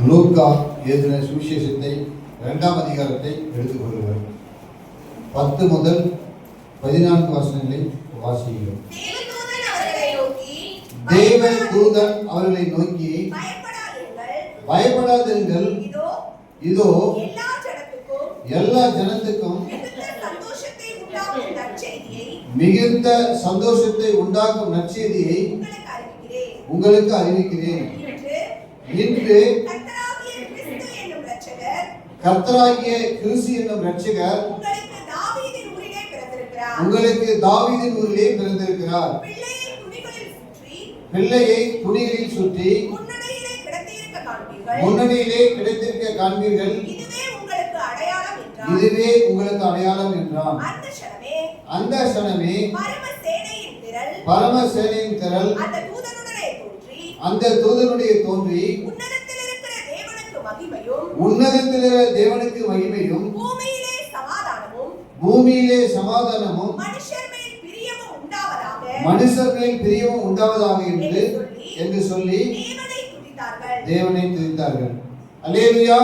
லூக்கா எழுதின சுவிசேஷத்தை 2ஆம் அதிகாரத்தை எடுத்துக்கொள்கிறோம். 10 முதல் 14 வசனங்களை வாசிக்கிறோம். தேவ தூதன் அவர்களை நோக்கி பயப்படாதீர்கள், இதோ எல்லா ஜனத்துக்கும் மிகுந்த சந்தோஷத்தை உண்டாக்கும் நற்செய்தியை உங்களுக்கு அறிவிக்கிறேன். இன்று கர்த்தராகிய கிறிஸ்து என்னும் இரட்சகர் உங்களுக்கு தாவீதின் ஊரிலே பிறந்திருக்கிறார். பிள்ளையை துணிகளில் சுற்றி முன்னணியிலே கிடைத்திருக்க காண்பீர்கள். இதுவே உங்களுக்கு அடையாளம் என்றான். அந்த க்ஷணமே பரமசேனையின் திரள் அந்த தூதனுடைய தோன்றி உன்னதத்தில் தேவனுக்கு மகிமையும் பூமியிலே சமாதானமும் மனுஷர் மேல் பிரியமும் உண்டாவதாக என்று சொல்லி தேவனை துதித்தார்கள். அல்லேலூயா.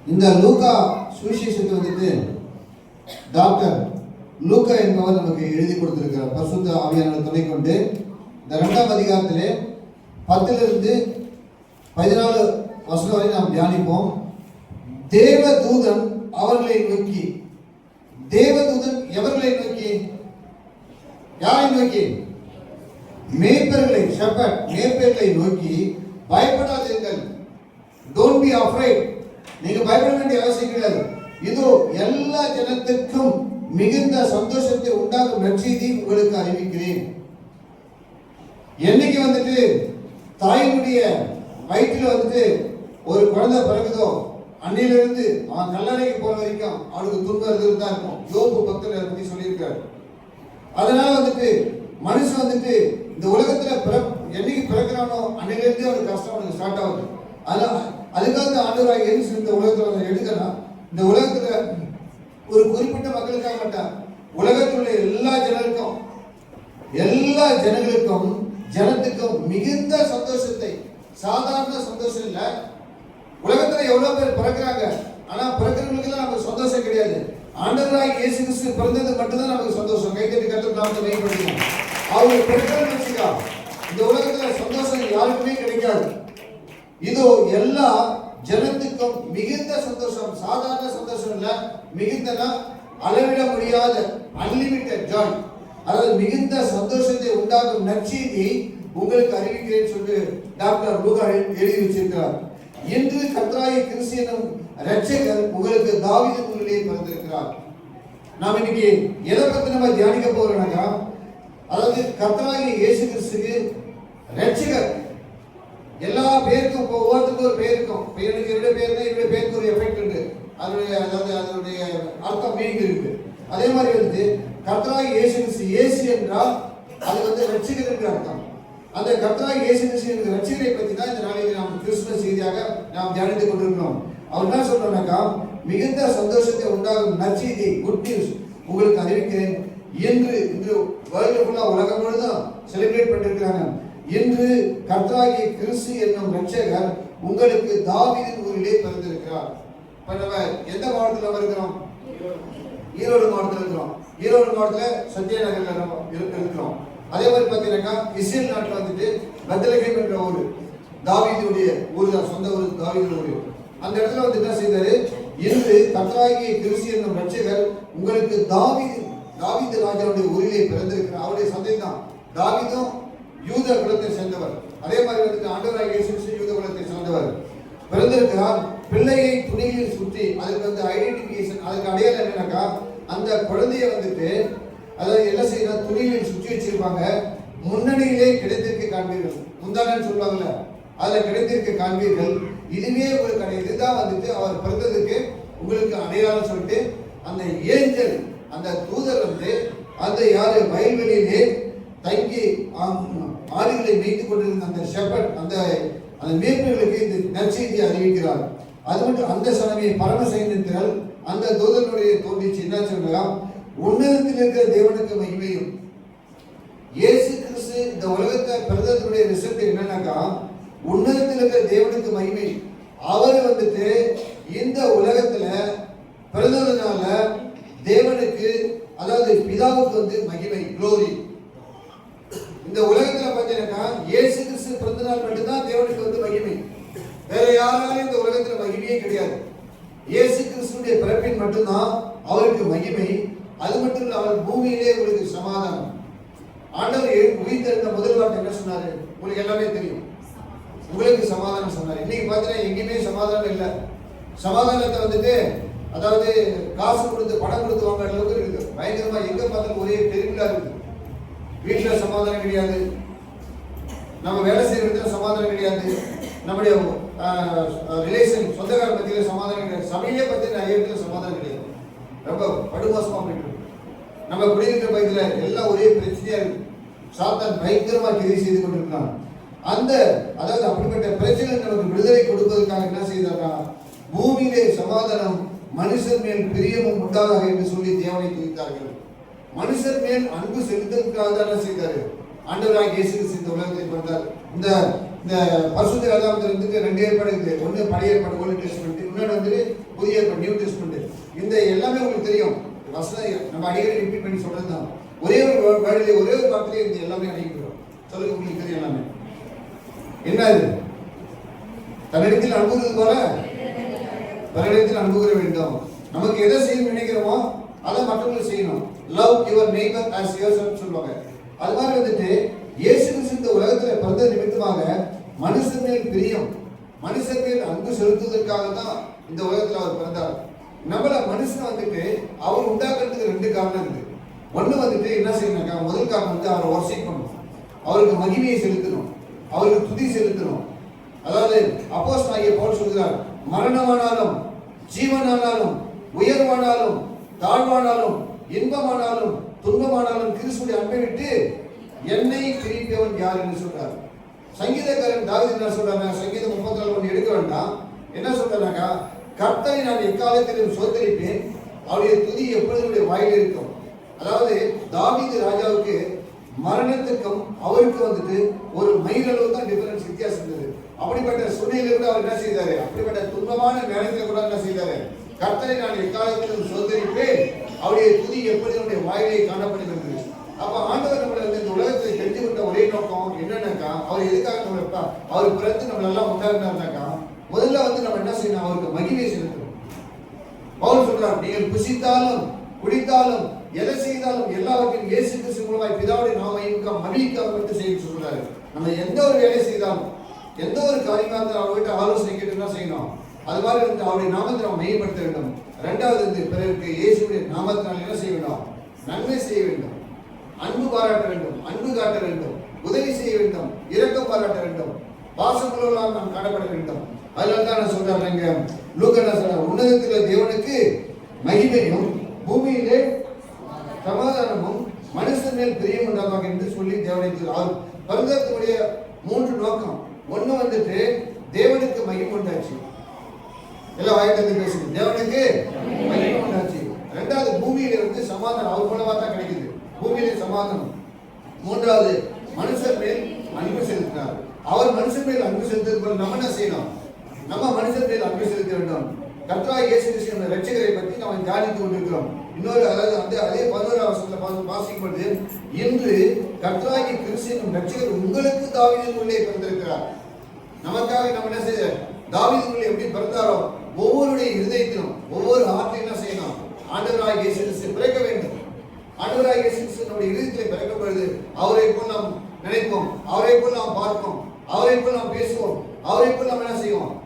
இந்த லூக்கா சுவிசேஷத்தை வந்துட்டு டாக்டர் லூக்கா என்பவர் நமக்கு எழுதி கொடுத்திருக்கிறார். பரிசுத்த ஆவியானவர் துணை கொண்டு இந்த 2ஆம் அதிகாரத்திலே 10 14 வசனம் வரை நாம் தியானிப்போம். தேவதூதன் அவர்களை நோக்கி, தேவதூதன் எவர்களை நோக்கி? யாரை நோக்கி? மேய்ப்பர்களை, ஷெப்பர்ட் மேய்ப்பர்களை நோக்கி பயப்படாதீர்கள். Don't be afraid. நீங்க பயப்பட வேண்டிய அவசியம் கிடையாது. இதோ எல்லா ஜனத்துக்கும் மிகுந்த சந்தோஷத்தை உண்டாகும் நற்செய்தி உங்களுக்கு அறிவிக்கிறேன். என்னைக்கு வந்துட்டு தாயினுடைய வயிற்றில் வந்துட்டு ஒரு குழந்தை பிறகுதோ அன்னையிலிருந்து அவன் கல்லறைக்கு போற வரைக்கும் அவனுக்கு துன்பம் இருந்துட்டு தான் இருக்கும். யோபு பக்தர் பத்தி சொல்லியிருக்காரு. அதனால வந்துட்டு மனுஷன் வந்துட்டு இந்த உலகத்துல என்னைக்கு பிறக்கிறானோ அன்னையிலிருந்து அவனுக்கு கஷ்டம் அவனுக்கு ஸ்டார்ட் ஆகுது. அதுக்காக ஆண்டவராக இயேசு இந்த உலகத்துல எடுக்கணும். இந்த உலகத்துல ஒரு குறிப்பிட்ட மக்களுக்காக மாட்டார், உலகத்தில் உள்ள எல்லா ஜனத்துக்கும் மிகுந்த சந்தோஷத்தை, சாதாரண சந்தோஷம் இல்ல. உலகத்துல எவ்வளவு பேர் பிறக்கிறாங்க, ஆனா பிறக்கிறவங்களுக்கு நமக்கு சந்தோஷம் கிடையாது. ஆண்டவராக இயேசு கிறிஸ்து பிறந்தது மட்டும்தான் நமக்கு சந்தோஷம். கைத்தட்டி கர்த்தர் நாமத்தை மகிமைப்படுத்துவோம். அவங்க பிறக்கிறன்னு வச்சுக்கா இந்த உலகத்துல சந்தோஷம் யாருக்குமே கிடைக்காது. இதோ எல்லா ஜனத்துக்கும் மிகுந்த சந்தோஷம், சாதாரண சந்தோஷம் இல்ல, மிகுந்தனா அளவிட முடியாத அன்லிமிட்டட் ஜாய், அதாவது மிகுந்த சந்தோஷத்தை உண்டாகும் நற்செய்தி உங்களுக்கு அறிவிக்கிறேன் சொல்லி டாக்டர் லூக்கா எழுதி வச்சிருக்கிறார். இன்று கர்த்தராகிய கிறிஸ்து என்னும் இரட்சகர் உங்களுக்கு தாவீதின் ஊரிலே பிறந்திருக்கிறார். நாம் இன்னைக்கு எதை பத்தி நம்ம தியானிக்க போறோம்னாக்கா, அதாவது கர்த்தராகிய இயேசு கிறிஸ்துக்கு இரட்சகர் எல்லா பேருக்கும் ஒவ்வொருத்தருக்கும் ஒரு பேர் இருக்கும். எனக்கு என்னுடைய பேருனா என்னுடைய பேருக்கு ஒரு எஃபெக்ட் உண்டு, அதனுடைய அர்த்தம் மீனிங் இருக்கு. அதே மாதிரி வந்து கர்த்தராகிய இயேசு கிறிஸ்து, இயேசு என்றால் அது வந்து ரட்சகர் என்று அர்த்தம். அந்த கர்த்தராகிய இயேசு கிறிஸ்து என்ற ரட்சகரை பற்றி தான் இந்த நாளில் நாம் கிறிஸ்துமஸ் செய்தியாக நாம் தியானித்துக் கொண்டிருக்கிறோம். அவர் என்ன சொல்றாருனாக்கா, மிகுந்த சந்தோஷத்தை உண்டாகும் நற்செய்தி, குட் நியூஸ் உங்களுக்கு அறிவிக்கிறேன். இன்று வேர்ல்டு ஃபுல்லா உலகம் முழுதும் செலிப்ரேட் பண்ணிருக்கிறாங்க. இன்று கர்த்தராகிய கிறிஸ்து என்னும் இரட்சகர் உங்களுக்கு தாவீதின் ஊரிலே பிறந்திருக்கிறார். இப்ப நம்ம எந்த மாவட்டத்தில் இருக்கிறோம்? ஈரோடு மாவட்டத்தில் இருக்கிறோம். ஈரோடு மாவட்டத்தில் சத்யநகர்ல இருக்கிறோம். அதே மாதிரி பார்த்தீங்கன்னா இஸ்ரேல் நாட்டில் வந்துட்டு பெத்லகேம் என்ற ஊர் தாவீதுடைய ஊர் தான், சொந்த ஊர் தாவீது ஊர். அந்த இடத்துல வந்து என்ன செய்தாரு, இன்று கர்த்தராகிய கிறிஸ்து என்னும் இரட்சகர் உங்களுக்கு தாவீது ராஜாவுடைய ஊரிலே பிறந்திருக்கிறார். அவருடைய சந்தை தான். தாவீதும் யூத குலத்தை சேர்ந்தவர். அதே மாதிரி வந்துட்டு ஆண்டவராகிய இயேசு கிறிஸ்து யூத குலத்தை சேர்ந்தவர் பிறந்திருக்கிறார். பிள்ளையை துணியில் சுற்றி, அதுக்கு வந்து ஐடென்டிபிகேஷன், அதுக்கு அடையாளம் என்னன்னாக்கா, அந்த குழந்தைய வந்துட்டு அதாவது என்ன செய்யணும், துணியில் சுற்றி வச்சிருப்பாங்க. முன்னணியிலே கிடைத்திருக்க காண்பீர்கள், முந்தானன்னு சொல்லுவாங்கல்ல, அதுல கிடைத்திருக்க காண்பீர்கள். இதுவே உங்களுக்கு இதுதான் வந்துட்டு அவர் பிறந்ததுக்கு உங்களுக்கு அடையாளம் சொல்லிட்டு அந்த ஏஞ்சல், அந்த தூதர் வந்து அந்த யாரு வயல்வெளியிலே தங்கி ஆடுகளை மேய்த்து கொண்டிருந்த அந்த ஷெப்பர்ட், அந்த மேய்ப்பர்களுக்கு இந்த நற்செய்தியை அறிவிக்கிறார். அது மட்டும் அந்த சமய பரமசைனியர்கள் அந்த தூதனுடைய தோன்றிச்சு. என்ன சொல்லலாம், உன்னதத்தில் இருக்கிற தேவனுக்கு மகிமையும். இயேசு கிறிஸ்து இந்த உலகத்தை பிறந்ததுடைய ரிசல்ட் என்னன்னாக்கா, உன்னதத்தில் இருக்கிற தேவனுக்கு மகிமை. அவர் வந்துட்டு இந்த உலகத்துல பிறந்ததுனால தேவனுக்கு, அதாவது பிதாவுக்கு வந்து மகிமை, குளோரி. இந்த உலகத்துல பார்த்தீங்கன்னா இயேசு கிறிஸ்து பிறந்த நாள் மட்டும்தான் தேவனுக்கு வந்து மகிமை. வேற யாராலும் இந்த உலகத்துல மகிமையே கிடையாது. இயேசு கிறிஸ்துடைய பிறப்பின் மட்டும்தான் அவருக்கு மகிமை. அது மட்டும் இல்ல, அவர் பூமியிலே உங்களுக்கு சமாதானம். ஆண்டவர் உயிர்த்தெழுந்த முதல் வார்த்தை என்ன சொன்னாரு? உங்களுக்கு எல்லாமே தெரியும். உங்களுக்கு சமாதானம் சொன்னார். இன்னைக்கு பார்த்தீங்கன்னா எங்கேயுமே சமாதானம் இல்லை. சமாதானத்தை வந்துட்டு அதாவது காசு கொடுத்து பணம் கொடுத்து வாங்குற அளவுக்கு இருக்குது. பயங்கரமா எங்க பார்த்தாலும் ஒரே பெருமிழா இருக்குது. வீட்டுல சமாதானம் கிடையாது, நம்ம வேலை செய்யற இடத்துல சமாதானம் கிடையாது, நம்முடைய ரிலேஷன் சொந்தக்கார பத்தியில சமாதானம் கிடையாது, சபையிலே பத்தி நிறைய இடத்துல சமாதானம் கிடையாது. ரொம்ப படுமோசமா போயிட்டு நம்ம குடியிருக்கிற பகுதியில எல்லாம் ஒரே பிரச்சனையா இருக்கு. சாத்தான் பயங்கரமா கிரி செய்து கொண்டிருக்கிறான். அந்த அதாவது அப்படிப்பட்ட பிரச்சனை நமக்கு விடுதலை கொடுப்பதற்காக என்ன செய்தாரா? பூமியிலே சமாதானம், மனுஷர் மேல் பிரியமும் உண்டாதாக என்று சொல்லி தேவனை துதித்தார்கள். மனுஷர் மேல் அன்பு செலுத்துவதற்காக தான் என்ன செய்தாரு? ஆண்டவராகிய இயேசு கிறிஸ்து இந்த உலகத்தை வந்தார். இந்த இந்த பரிசுத்த வேதாகமத்தில் இருந்து ரெண்டு ஏற்பாடு இருக்குது. ஒன்று பழைய ஏற்பாடு ஓல்டு டெஸ்ட்மெண்ட், இன்னொன்று வந்து புதிய ஏற்பாடு நியூ டெஸ்ட்மெண்ட். இந்த எல்லாமே உங்களுக்கு தெரியும். வசனம் நம்ம அடிக்கடி ரிப்பீட் பண்ணி சொல்றதுதான். ஒரே ஒரு வேர்டிலே ஒரே ஒரு வார்த்தையிலே இந்த எல்லாமே அடங்கிக்கிறோம். சொல்லுங்க, உங்களுக்கு தெரியும் எல்லாமே. என்ன இது? தன்னிடத்தில் அன்புகிறது போல பிறரிடத்தில் அன்புகிற வேண்டும். நமக்கு எதை செய்யணும் நினைக்கிறோமோ அதை மற்றவங்களுக்கு செய்யணும். Love your neighbour as yourself சொல்லுவாங்க. அது மாதிரி வந்துட்டு இயேசு கிறிஸ்து இந்த உலகத்துல பிறந்த நிமித்தமாக மனுஷன் மேல் பிரியம், மனுஷன் மேல் அன்பு செலுத்துவதற்காக தான் இந்த உலகத்துல அவர் பிறந்தார். நம்மள மனுஷன் வந்துட்டு அவர் உண்டாக்குறதுக்கு ரெண்டு காரணம் இருக்கு. ஒண்ணு வந்துட்டு என்ன செய்யணும்னா, முதல் காரணம் வந்து அவரை வர்ஷிப் பண்ணணும், அவருக்கு மகிமையை செலுத்தணும், அவருக்கு துதி செலுத்தணும். அதாவது அப்போஸ்தலனாகிய பவுல் சொல்கிறார், மரணமானாலும் ஜீவனானாலும் உயர்வானாலும் தாழ்வானாலும் இன்பமானாலும் துன்பமானாலும் கிறிஸ்துவின் அன்பை விட்டு என்னை பிரிப்பவன் யார் என்று சொல்றார். சங்கீதக்காரன் தாவீது என்ன சொல்றாங்க? சங்கீதம் 34 எடுக்க வேண்டாம். என்ன சொல்றாங்க? கர்த்தரை நான் எக்காலத்திலும் சோதரிப்பேன், அவருடைய துதி எப்பொழுது வாயில் இருக்கும். அதாவது தாவீது ராஜாவுக்கு மரணத்துக்கும் அவருக்கு வந்துட்டு ஒரு மைல் அளவு தான் டிஃபரன்ஸ், வித்தியாசம் இருந்தது. அப்படிப்பட்ட சூழ்நிலையில கூட அவர் என்ன செய்தாரு? அப்படிப்பட்ட துன்பமான நேரத்தில் கூட என்ன செய்தாரு? கர்த்தரை நான் எக்காலத்திலும் சோதரிப்பேன், அவருடைய துதி எப்பொழுது வாயிலே காணப்படுகிறது. அப்ப ஆண்டவர் நம்மளை இந்த உலகத்தை தெரிஞ்சு விட்ட ஒரே நோக்கம் என்னன்னாக்கா, அவர் எதுக்காக நம்மள அவர் பிறந்து நம்மள எல்லாம் உண்டாக்குனாருனாக்கா, முதல்ல வந்து நம்ம என்ன செய்யணும்? அவருக்கு மகிமை செலுத்தணும். பவுல் சொல்றார், நீங்கள் புசித்தாலும் குடித்தாலும் எதை செய்தாலும் எல்லாவற்றையும் இயேசு கிறிஸ்து மூலமாய் பிதாவுடைய நாமம் மகிழ்ச்சிக்காக மட்டும் செய்ய சொல்றாரு. நம்ம எந்த ஒரு வேலை செய்தாலும், எந்த ஒரு காரியமா இருந்தாலும் அவர்கிட்ட ஆலோசனை கேட்டு என்ன செய்யணும்? அது மாதிரி வந்து அவருடைய நாமத்தை நாம் மையப்படுத்த வேண்டும். இரண்டாவது வந்து பிறருக்கு இயேசுடைய நாமத்தினால் என்ன செய்ய வேண்டும்? நன்மை செய்ய வேண்டும், அன்பு பாராட்ட வேண்டும், அன்பு காட்ட வேண்டும், உதவி செய்ய வேண்டும், இரக்கம் பாராட்ட வேண்டும், பாசமுள்ளவர்களாக நாம் காணப்பட வேண்டும். அதனால தான் நான் சொல்றாங்க, லூக்கா சொல்றார், உன்னதத்தில் தேவனுக்கு மகிமையும் பூமியிலே சமாதானமும் மனுஷன் மேல் பிரியம் உண்டாகும் என்று சொல்லி தேவனை பிறந்ததுடைய மூன்று நோக்கம். ஒண்ணு வந்துட்டு தேவனுக்கு மகிமை உண்டாச்சு, எல்லாம் வாய்ப்பு பேசுங்க, தேவனுக்கு மகிமை உண்டாச்சு. ரெண்டாவது பூமியில வந்து சமாதானம் அவர் மூலமா தான் கிடைக்குது, பூமியிலே சமாதானம். மூன்றாவது மனுஷன் மேல் அன்பு செலுத்தினார். அவர் மனுஷன் மேல் அன்பு செலுத்துறது போல நம்ம என்ன செய்யணும்? நம்ம மனுஷன் மேல் அன்பு செலுத்த வேண்டும். கர்த்தராகிய இயேசு கிறிஸ்து ரட்சகரை பற்றி நாம் தியானித்துக் கொண்டிருக்கிறோம். இன்னொரு அதாவது வந்து அதே 11ஆம் வசனத்துல வாசிக்கும்போது, இன்று கர்த்தராகிய கிறிஸ்து ரட்சகர் உங்களுக்கு தாவீதின் உள்ளே பிறந்திருக்கிறார். நமக்காக நம்ம என்ன செய்ய, தாவீதின் உள்ளே எப்படி பிறந்தாரோ ஒவ்வொருடைய இருதயத்திலும் ஒவ்வொரு ஆற்றையும் என்ன செய்யணும்? ஆண்டவராகிய இயேசு கிறிஸ்து பிறக்க வேண்டும். ஆண்டவராகிய இயேசு கிறிஸ்து நம்முடைய இருதயத்தில் பிறக்கும் பொழுது அவரை போல் நாம் நினைப்போம், அவரை போல் நாம் பார்ப்போம், அவரை போல் நாம் பேசுவோம், அவரை போல் நாம் என்ன செய்வோம்?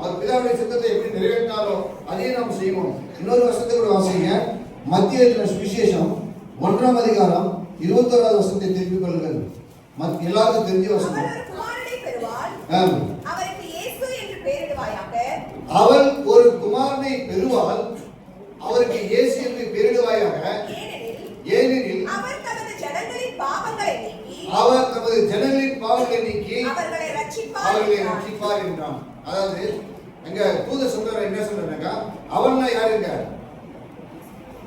அவர் பிதாவுடைய சித்தத்தை எப்படி நிறைவேற்றினாரோ அதே நாம் செய்வோம். இன்னொரு வசனத்தை கூட வாசிங்க, மத்திய சுவிசேஷம் 1ஆம் அதிகாரம் 21வது வசனத்தை திருப்பிக் கொள்ளுங்கள். எல்லாருக்கும் தெரிஞ்ச வசனம். அவள் ஒரு குமாரனை பெறுவாள், அவருக்கு இயேசு என்று பெயரிடுவாயாக, ஏனெனில் அவர் தமது ஜனங்களின் பாவங்களை நீக்கி அவர்களை ரட்சிப்பார் என்றான். அதாவது எங்க தூத சொல்ற என்ன சொல்றாங்க? அவள்னா யாருங்க?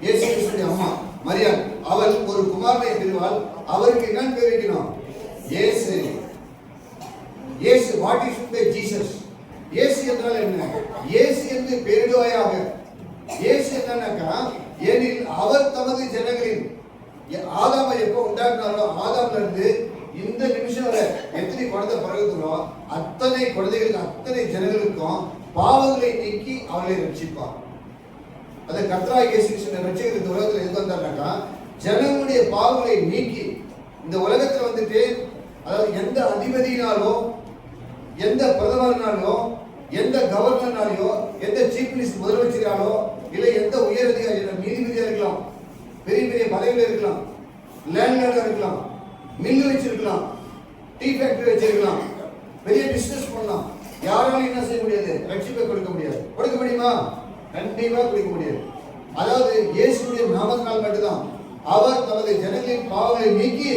இயேசு கிறிஸ்துவின் அம்மா மரியாள். அவள் ஒரு குமாரனை பெறுவாள், அவருக்கு என்ன பேர் வைக்கணும்? இயேசு. இயேசு, வாட் இஸ் பை ஜீசஸ்? இயேசு என்றால் என்ன? இயேசு என்று பெயரிடுவாயாக. இயேசு என்னன்னாக்கா, ஏனில் அவர் தமது ஜனங்களின், ஆதாமை எப்போ உண்டாக்குனாரோ ஆதாம்ல இருந்து இந்த நிமிஷம் வரை எத்தனை குழந்தை பிறகுறோ அத்தனை குழந்தைகளுக்கு, அத்தனை ஜனங்களுக்கும் பாவங்களை நீக்கி அவர்களை ரட்சிப்பார். அதை கர்த்தராகிய இயேசு கிறிஸ்து ரட்சிக்கிற இந்த உலகத்தில் எது வந்தாருனாக்கா, ஜனங்களுடைய பாவங்களை நீக்கி இந்த உலகத்துல வந்துட்டு, அதாவது எந்த அதிபதியினாலோ, எந்த பிரதமர்னாலோ, எந்த கவர்னர்னாலோ, எந்த சீஃப் மினிஸ்டர் முதலமைச்சராலோ, இல்லை எந்த உயர் அதிகாரி, நீதிபதியா இருக்கலாம், பெரிய பெரிய பதவியில் இருக்கலாம், லேண்ட்லார்டா இருக்கலாம், மில்லு வச்சிருக்கலாம், டீ ஃபேக்டரி வச்சிருக்கலாம், பெரிய பிசினஸ் பண்ணலாம், யாராலும் என்ன செய்ய முடியாது? ரட்சிப்பை கொடுக்க முடியாது. கொடுக்க முடியுமா? கண்டிப்பா கொடுக்க முடியாது. அதாவது இயேசுடைய நாமத்தினால் மட்டும்தான் அவர் தமது ஜனங்களின் பாவங்களை நீக்கி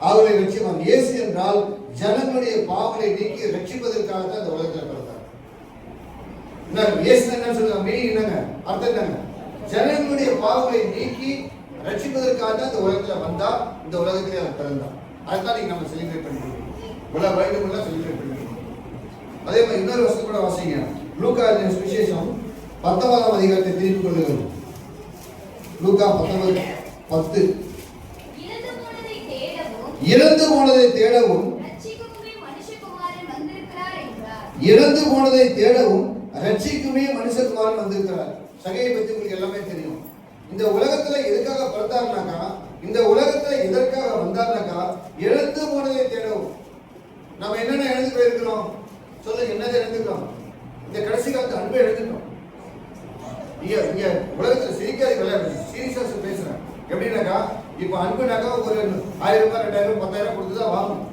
அவர்களை ரட்சிப்பார். இயேசு என்றால் ஜனங்களுடைய பாவங்களை நீக்கி ரட்சிப்பதற்காக தான் இந்த உலகத்தில் பிறந்தார். இயேசு என்ன சொல்றாங்க? மீனிங் என்னங்க? அர்த்தம் என்னங்க? ஜனங்களுடைய பாவங்களை நீக்கி ரட்சிப்பதற்காக தான் இந்த உலகத்தில் வந்தா, இந்த உலகத்திலே அவர் பிறந்தார். அதுதான் நீங்க நம்ம செலிப்ரேட் பண்ணிக்கிறோம். உலக வைரமுள்ள செலிப்ரேட் பண்ணிக்கிறோம். அதே மாதிரி இன்னொரு வருஷம் கூட வாசிங்க. லூக்கா சுவிசேஷம் 19ஆம் அதிகாரத்தை திருப்பிக் கொள்ளுங்கள். லூக்கா 19:10. இறந்து போனதை தேடவும் இறந்து போனதை தேடவும் ரட்சிக்குமே மனுஷகுமாரன் வந்திருக்கிறார். சகையை பற்றி உங்களுக்கு எல்லாமே தெரியும். இந்த உலகத்துல எதுக்காக பிறந்தார்னாக்கா, இந்த உலகத்துல எதற்காக வந்தார்னாக்கா, இறந்து போனதை தேடவும். நம்ம என்னென்ன இழந்து போயிருக்கிறோம் சொல்லுங்க? என்னதை இழந்துக்கிறோம்? இந்த கடைசி காலத்து அன்பை இழந்துட்டோம். இங்க உலகத்துல சிரிக்காது, விளையாடு, சீரியஸா பேசுறேன். எப்படின்னாக்கா, இப்ப அன்புனாக்கா ஒரு 1000 ரூபாய் 2000 10,000 கொடுத்துதான் வாங்கணும்.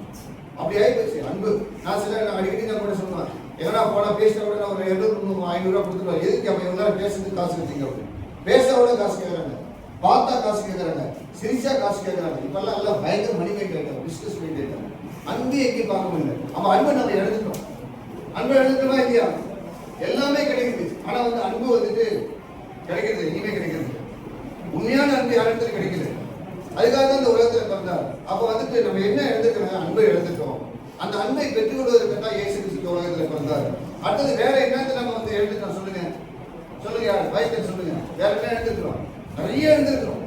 அப்படி ஆகி போச்சு அன்பு. நான் சில அடிக்கடி நான் கூட சொல்லுவேன், எங்கன்னா போனா பேசினா கூட ஒரு 200 500 ரூபாய் கொடுத்துருவாரு. எதுக்கு அப்ப எவ்வளவு பேசுறதுக்கு காசு வச்சுங்க? அப்படி பேசவோட காசு கேட்கறாங்க, பார்த்தா காசு கேட்கறாங்க, சிரிச்சா காசு கேட்கறாங்க. இப்பெல்லாம் எல்லாம் பயங்கர மணி மைண்ட், பிசினஸ் மைண்ட். அன்பு எங்கேயும் பார்க்க முடியல. அப்ப அன்பை நம்ம எடுத்துட்டோம். அன்பை எடுத்துட்டோமா இல்லையா? எல்லாமே கிடைக்குது. ஆனா அன்பு வந்துட்டு கிடைக்கிறது, இனிமே கிடைக்கிறது. உண்மையான அன்பு யாரிடத்துல கிடைக்குது? அதுக்காக தான் இந்த உலகத்துல பிறந்தார். அப்ப வந்துட்டு நம்ம என்ன எழுதுக்கிறோம்? அன்பை எழுதுட்டோம். அந்த அன்பை பெற்றுக் கொள்வதற்கு தான் இயேசு கிறிஸ்து உலகத்துல பிறந்தார். அடுத்தது வேற என்னத்தை நம்ம எழுதுட்டோம்? சொல்லுங்க சொல்லுங்க, யார் வயசு சொல்லுங்க. வேற என்ன எழுதுக்கிறோம்? நிறைய எழுதுக்கிறோம்.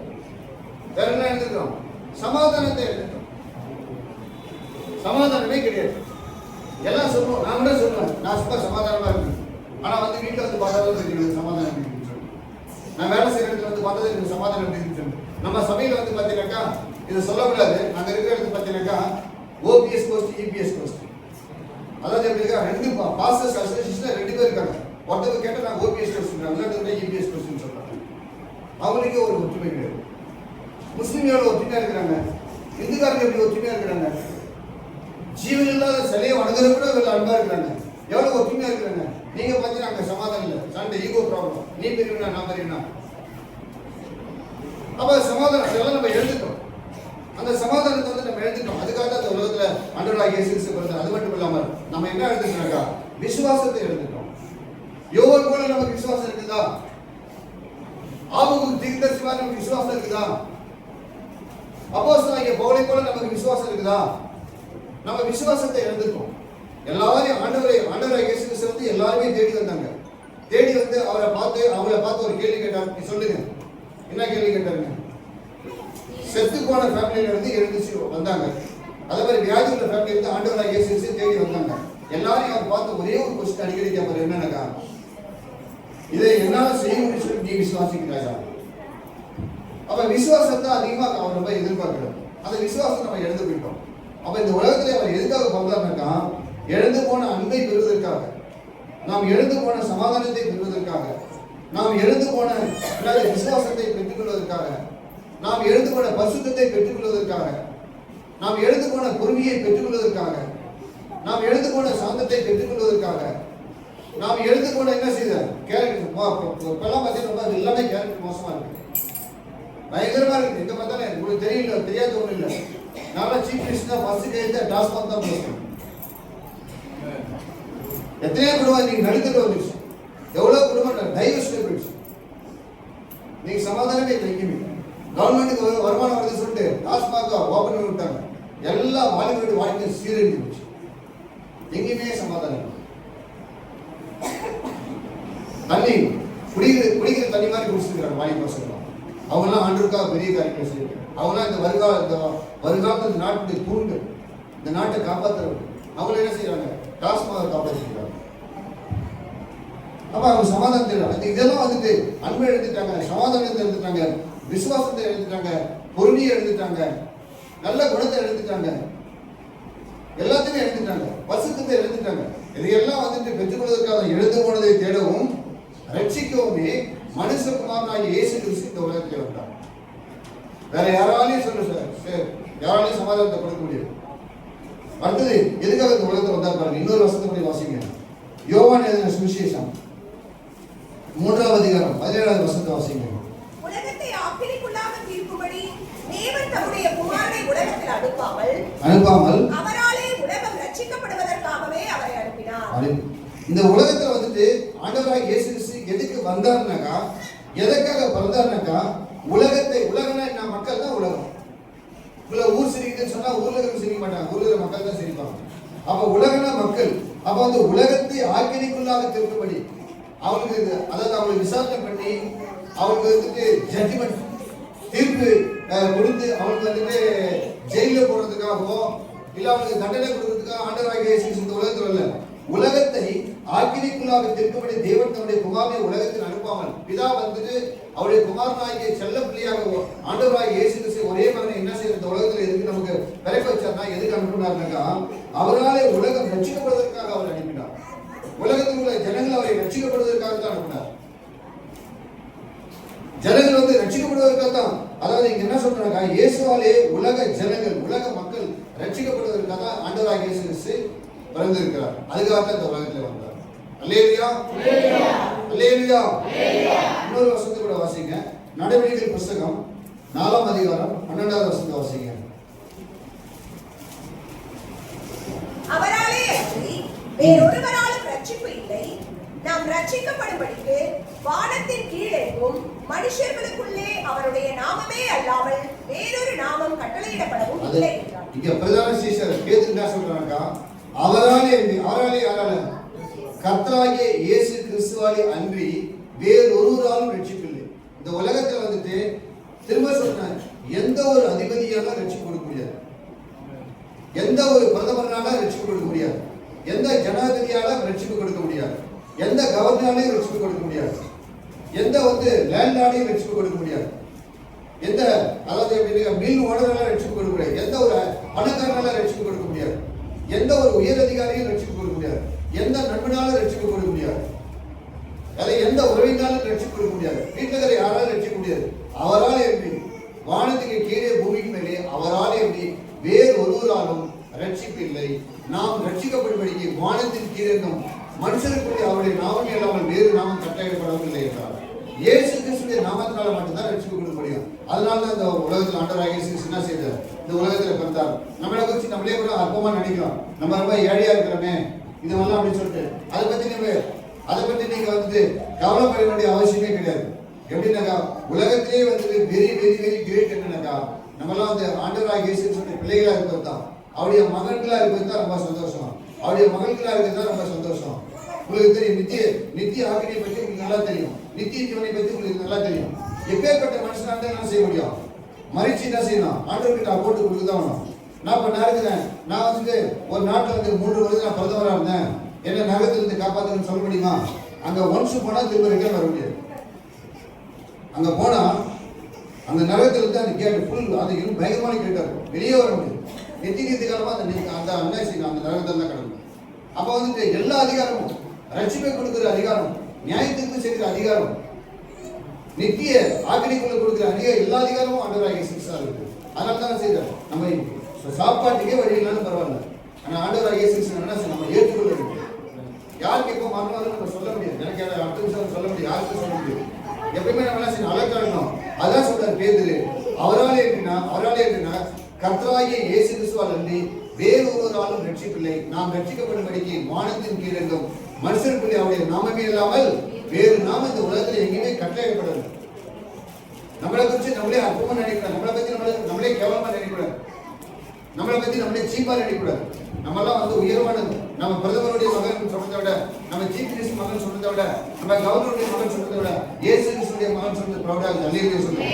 வேற என்ன எழுதுக்கிறோம்? சமாதானத்தை எழுதுக்கிறோம். சமாதானமே கிடையாது. எல்லாம் சொல்லுவோம், நான் கூட சொல்லுவேன், நான் சும்மா சமாதானமா இருக்கு. ஆனா வீட்டுல பார்த்தா தெரியும் சமாதானம் எப்படி இருக்குன்னு சொல்லி. நான் வேலை செய்யற இடத்துல பார்த்தா எனக்கு சமாதானம் எப்படி இருக்குன்னு சொல்லி. நம்ம சபையில பாத்தீங்கன்னாக்கா இதை சொல்லக்கூடாது. நாங்க இருக்கிற இடத்துல பாத்தீங்கன்னாக்கா ஓபிஎஸ் கோஸ்ட், இபிஎஸ் கோஸ்ட். அதாவது எப்படி இருக்கா, 2 பாஸ்டர்ஸ் அசோசியேஷன்ல 2 பேர் இருக்காங்க. ஒருத்தர் கேட்டா நான் ஓபிஎஸ் கோஸ்ட் சொல்றாங்க, இன்னொருத்தர் இபிஎஸ் கோஸ்ட்னு சொல்றாங்க. அவங்களுக்கே ஒரு ஒற்றுமை கிடையாது. முஸ்லிம்களோட ஒற்றுமையா இருக்கிறாங்க, இந்துக்காரங்க எப்படி ஒற்றுமையா இருக்கிறாங்க? ஜீவன் இல்லாத சிலையை வணங்குறது கூட இவங்க அன்பா இருக்கிறாங்க. எவ்வளவு ஒற்றுமையா இருக்கிறாங்க. நீங்க பாத்தீங்கன்னா அங்க சமாதானம் இல்லை, சண்டை, ஈகோ ப்ராப்ளம். நீ பெரியவனா நான் பெரியவனா. அப்ப சமாதானம் எல்லாம் நம்ம எழுந்துட்டோம். அந்த சமாதானத்தை நம்ம எழுந்துட்டோம். அதுக்காக தான் இந்த உலகத்துல ஆண்டவராகிய இயேசு கிறிஸ்து பிறந்தார். அது மட்டும் இல்லாம நம்ம என்ன எழுதுட்டோம்னாக்கா, விசுவாசத்தை எழுந்துட்டோம். யோவான் போல நமக்கு விசுவாசம் இருக்குதா? ஆபகு தீர்க்கதரிசியா நமக்கு விசுவாசம் இருக்குதா? அப்போஸ்தலனாகிய பவுலை போல நமக்கு விசுவாசம் இருக்குதா? நம்ம விசுவாசத்தை எழுந்துட்டோம். எல்லாரையும் ஆண்டவராகிய இயேசு கிறிஸ்து எல்லாருமே தேடி வந்தாங்க. தேடி வந்து அவரை பார்த்து ஒரு கேள்வி கேட்டார். சொல்லுங்க, என்ன கேள்வி கேட்டாருங்க? செத்து போன ஃபேமிலியில இருந்து எழுந்துச்சு வந்தாங்க. அதே மாதிரி வியாதி உள்ள ஃபேமிலியில இருந்து ஆண்டவராகிய இயேசு கிறிஸ்து தேடி வந்தாங்க. எல்லாரையும் அவர் பார்த்து ஒரே ஒரு கொஸ்டின் அடிக்கடி கேட்பாரு, என்னன்னாக்கா, இதை என்னால செய்ய முடியும் சொல்லி நீ விசுவாசிக்கிறாயா? அப்ப விசுவாசத்தை அதிகமா அவர் ரொம்ப எதிர்பார்க்கிறார். அந்த விசுவாசத்தை நம்ம எழுந்து போயிட்டோம். அப்ப இந்த உலகத்திலே அவர் எதுக்காக பிறந்தார்னாக்கா, எழுந்து போன அன்பை பெறுவதற்காக, நாம் எழுந்து போன சமாதானத்தை பெறுவதற்காக, நாம் எழுந்து போன விசுவாசத்தை பெற்றுக் கொள்வதற்காக, நாம் எழுந்து போன பரிசுத்தத்தை பெற்றுக் கொள்வதற்காக, நாம் எழுந்து போன பொறுமையை பெற்றுக் கொள்வதற்காக, நாம் எழுந்து போன சாந்தத்தை பெற்றுக் கொள்வதற்காக, நாம் எழுந்து போன என்ன செய்த கேரக்டர் இப்பெல்லாம் பார்த்தீங்கன்னா எல்லாமே கேரக்டர் மோசமா இருக்கு, பயங்கரமா இருக்கு. எங்க பார்த்தாலும் உங்களுக்கு தெரியல, தெரியாத ஒண்ணு இல்லை. நல்லா சீஃப் மினிஸ்டர் ஃபர்ஸ்ட் கேட்டு டாஸ்மாக் தான் பேசணும். எத்தனையோ குடும்பம் நீங்க நடுத்தர வந்துச்சு, எவ்வளவு குடும்பம் டைவர்ஸ்ல போயிடுச்சு. நீங்க சமாதானமே கிடைக்குமே. கவர்மெண்ட்டுக்கு வருமானம் வருது சொல்லிட்டு டாஸ்மாக ஓபன் பண்ணி விட்டாங்க. எல்லா வாலிபருடைய வாழ்க்கை சீரழிஞ்சு போச்சு. எங்கேயுமே சமாதானம் இல்லை. தண்ணி குடிக்கிற தண்ணி மாதிரி குடிச்சிருக்கிறாங்க வாலி பசங்க. அவங்கெல்லாம் ஆண்டவருக்காக பெரிய காரியங்களை செய்யறாங்க. அவங்களாம் இந்த வருகாலத்தில் இந்த நாட்டுடைய தூண்கள், இந்த நாட்டை காப்பாற்றுறவங்க. அவங்க என்ன செய்யறாங்க? டாஸ்மாக காப்பாற்றிக்கிறாங்க. அப்ப அவங்க சமாதானம் தேடுறாங்க. இதெல்லாம் வந்துட்டு அன்பை எழுந்துட்டாங்க, சமாதானத்தை எழுந்துட்டாங்க, விசுவாசத்தை எழுந்துட்டாங்க, பொறுமையை எழுந்துட்டாங்க, நல்ல குணத்தை எழுந்துட்டாங்க, எல்லாத்தையுமே எழுந்துட்டாங்க, பசுத்தத்தை எழுந்துட்டாங்க. இதையெல்லாம் வந்துட்டு பெற்றுக்கொள்வதற்காக எழுந்து போனதை தேடவும் ரட்சிக்கவுமே மனுஷகுமாரனாகிய இயேசு கிறிஸ்து இந்த உலகத்தில் வந்தார். வேற யாராலையும் யாராலையும் சமாதானத்தை கொடுக்க முடியாது. அடுத்தது எதுக்காக இந்த உலகத்தில் வந்தார் பாருங்க. இன்னொரு வசனத்தை வாசிங்க. யோவான் எழுதின சுவிசேஷம் 3ஆம் அதிகாரம் 17ஆவது வசனத்தை வாசிங்க. உலகத்தை ஆக்கினைக்குள்ளாக தீர்க்கும்படி தேவன் தம்முடைய குமாரனை உலகத்தில் அனுப்பாமல் அவராலே உலகம் ரட்சிக்கப்படுவதற்காகவே அவரை அனுப்பினார். இந்த உலகத்துல வந்துட்டு ஆண்டவராகிய இயேசு கிறிஸ்து எதுக்கு வந்தார்னாக்கா, எதற்காக பிறந்தார்னாக்கா, உலகம்னா என்ன? மக்கள் தான் உலகம். ஊர் சிரிக்குதுன்னு சொன்னா ஊர்ல இருக்கிற சிரிக்க மாட்டாங்க, ஊர்ல இருக்கிற மக்கள் தான் சிரிப்பாங்க. அப்ப உலகம்னா மக்கள். அப்ப அந்த உலகத்தை ஆக்கினைக்குள்ளாக தீர்க்கும்படி அவங்களுக்கு, அதாவது அவங்களை விசாரணை பண்ணி அவங்களுக்கு வந்துட்டு ஜட்ஜ்மெண்ட் தீர்ப்பு கொடுத்து அவங்களுக்கு வந்துட்டு ஜெயில போடுறதுக்காகவோ இல்ல அவங்களுக்கு தண்டனை கொடுக்கறதுக்காக ஆண்டவராகிய இயேசு கிறிஸ்து இந்த உலகத்தில் இல்ல, உலகத்தை ஆக்கினைக்குள்ளாக தீர்க்கும்படி தேவன் தன்னுடைய குமாரனை உலகத்தில் அனுப்பாமல் பிதா வந்துட்டு அவருடைய குமாரனாகிய செல்ல பிள்ளையாக ஆண்டவராகிய இயேசு கிறிஸ்து ஒரே மகனை என்ன செய்ய இந்த உலகத்தில் எதுக்கு நமக்கு பிறக்க வச்சார்னா, எதுக்கு அனுப்பினார்னாக்கா, அவராலே உலகம் ரட்சிக்கப்படுவதற்காக அவர் அனுப்பினார். உலகத்தில் உள்ள ஜனங்கள் அவரை ரட்சிக்கப்படுவதற்காக தான் அனுப்பினார். ஜனங்கள் வந்து ரட்சிக்கப்படுவதற்காக தான். அதாவது இங்க என்ன சொல்றாங்க, இயேசுவாலே உலக ஜனங்கள், உலக மக்கள் ரட்சிக்கப்படுவதற்காக தான் ஆண்டவராகிய இயேசு கிறிஸ்து பிறந்திருக்கிறார். அதுக்காக தான் இந்த உலகத்தில் வந்தார். அல்லேலூயா, அல்லேலூயா. இன்னொரு வசனத்தை கூட வாசிங்க. நடவடிக்கைகள் புஸ்தகம் 4ஆம் அதிகாரம் 12ஆவது வசனத்தை வாசிங்க. அவராலே அன்றி வேறொருவராலும் ரட்சிப்பு இல்லை. நாம் ரட்சிக்கப்படும்படிக்கு வானத்தின் கீழெங்கும் மனுஷர்களுக்குள்ளே அவருடைய நாமமே அல்லாமல் வேறொரு நாமம் கட்டளையிடப்படவும் இல்லை என்றார். இங்க பிரதான சீஷர் பேதுரு என்ன சொல்றாங்க? அவராலே யாரால? கர்த்தராகிய இயேசு கிறிஸ்துவாலே அன்றி வேறொருவராலும் ரட்சிப்பில்லை. இந்த உலகத்துல வந்துட்டு திரும்ப சொல்றேன், எந்த ஒரு அதிபதியால ரட்சிப்பு கொடுக்க முடியாது, எந்த ஒரு பிரதமரால ரட்சிப்பு கொடுக்க முடியாது, எந்த ஜனாதிபதியால ரட்சிப்பு கொடுக்க முடியாது, எந்த கவர்னராலையும் ரட்சிப்பு கொடுக்க முடியாது, எந்த வந்து லேண்ட்லார்டையும் ரட்சிப்பு கொடுக்க முடியாது, எந்த அதாவது மில் ஓனரால ரட்சிப்பு கொடுக்க முடியாது, எந்த ஒரு பணக்காரனால ரட்சிப்பு கொடுக்க முடியாது, எந்த ஒரு உயர் அதிகாரியும் ரட்சிப்பு கொடுக்க முடியாது, எந்த நண்பனாலும் ரட்சிப்பு கொடுக்க முடியாது, அதை எந்த உறவினாலும் ரட்சிப்பு கொடுக்க முடியாது, வீட்டுல யாராலும் ரட்சிக்க முடியாது. அவரால் எப்படி வானத்துக்கு கீழே பூமிக்கு மேலே அவரால் எப்படி வேறு ஒருவராலும் ரட்சிப்பு இல்லை. நாம் ரட்சிக்கப்படும்படிக்கு வானத்தின் கீழே இருந்தும் மனுஷனுக்குள்ளே அவருடைய நாமமே இல்லாமல் வேறு நாமம் கட்டளையிடப்படவில்லை என்றார். இயேசு கிறிஸ்துவின் நாமத்தினால மட்டும்தான் ரட்சிப்பு கொடுக்க முடியும். அதனால தான் இந்த உலகத்தில் ஆண்டவராகிய இயேசு கிறிஸ்து என்ன செய்தார்? இந்த உலகத்தில் பிறந்தார். நம்மளை குறித்து நம்மளே கூட அற்பமா நினைக்கிறோம், நம்ம ரொம்ப ஏழையா இருக்கிறோமே இதெல்லாம் அப்படின்னு சொல்லிட்டு அதை பத்தி நீங்க வந்துட்டு கவலைப்பட வேண்டிய அவசியமே கிடையாது. எப்படின்னாக்கா உலகத்திலேயே வந்துட்டு வெரி வெரி வெரி கிரேட் என்னன்னாக்கா, நம்மளாம் வந்து ஆண்டவராகிய இயேசு கிறிஸ்துவின் பிள்ளைகளா இருப்பது தான், அவருடைய மகன்களா இருப்பது தான் ரொம்ப சந்தோஷம், அவருடைய மகன்களா இருக்கிறது தான் ரொம்ப சந்தோஷம். உங்களுக்கு தெரியும், நித்திய ஆக்கினை பற்றி உங்களுக்கு நல்லா தெரியும், நித்திய ஜீவனை பற்றி உங்களுக்கு நல்லா தெரியும். எப்பேற்பட்ட மனுஷனாக என்ன செய்ய முடியும்? மறிச்சு என்ன செய்யணும்? ஆண்டவர்கிட்ட அக்கௌண்ட் கொடுக்க தான் வேணும். நான் இப்ப இருக்கிறேன், நான் வந்துட்டு ஒரு நாட்டில் வந்து 3 வருஷம் நான் பிரதமராக இருந்தேன், என்ன நகரத்திலிருந்து காப்பாற்றுன்னு சொல்ல முடியுமா? அங்க ஒன்ஸ் போனா திரும்ப ரிட்டர்ன் வர முடியாது. அங்க போனா அந்த நகரத்திலிருந்து அந்த கேட்டு ஃபுல் அந்த பயங்கரமான கேட்டா இருக்கும், வெளியே வர முடியாது. நித்திய காலமா அந்த அன்னைசி அந்த நகரத்தில் தான் கிடக்கும். அப்ப வந்துட்டு எல்லா அதிகாரமும், ரட்சிப்பை கொடுக்கிற அதிகாரம், நியாயத்திற்கு செய்கிற அதிகாரம், நித்திய ஆக்கினைக்குள்ள கொடுக்கிற அதிகாரம், எல்லா அதிகாரமும் ஆண்டவராகிய இயேசு கிறிஸ்து இருக்கு. அதனால தான் செய்யறாரு. நம்ம சாப்பாட்டுக்கே வழி இல்லைன்னு பரவாயில்ல, ஆனா ஆண்டவராகிய இயேசு கிறிஸ்து என்ன நம்ம ஏற்றுக்கொள்ள இருக்கு. யாருக்கு எப்போ மரணம் நம்ம சொல்ல முடியாது, எனக்கு அடுத்த விஷயம் சொல்ல முடியாது, யாருக்கும் சொல்ல முடியாது. எப்பயுமே நம்ம என்ன செய்யணும்? அலக்கணும். அதான் சொல்றாரு பேதுரு, அவராலே எப்படின்னா கர்த்தராகிய இயேசு கிறிஸ்துவால் அன்றி வேறு ஒருவராலும் ரட்சிப்பில்லை. நாம் ரட்சிக்கப்படும்படிக்கு வானத்தின் கீழ் இருந்தும் மனுஷருக்குள்ளே அவருடைய நாமமே இல்லாமல் வேறு நாம இந்த உலகத்தில் எங்கேயுமே கட்டளையிடப்படவில்லை. நம்மளை குறித்து நம்மளே அற்பமா நினைக்கூடாது, நம்மளை பத்தி நம்மளே கேவலமா நினைக்கூடாது, நம்மளை பத்தி நம்மளே சீப்பா நினைக்கூடாது. நம்மளாம் வந்து உயர்வானது. நம்ம பிரதமருடைய மகன் சொன்னதை விட, நம்ம சீஃப் மினிஸ்டர் மகன் சொன்னதை விட, நம்ம கவர்னருடைய மகன் சொன்னதை விட, இயேசு கிறிஸ்துடைய மகன் சொன்னது ப்ரௌடா இருக்கு. அல்லேலூயா சொல்லுங்க.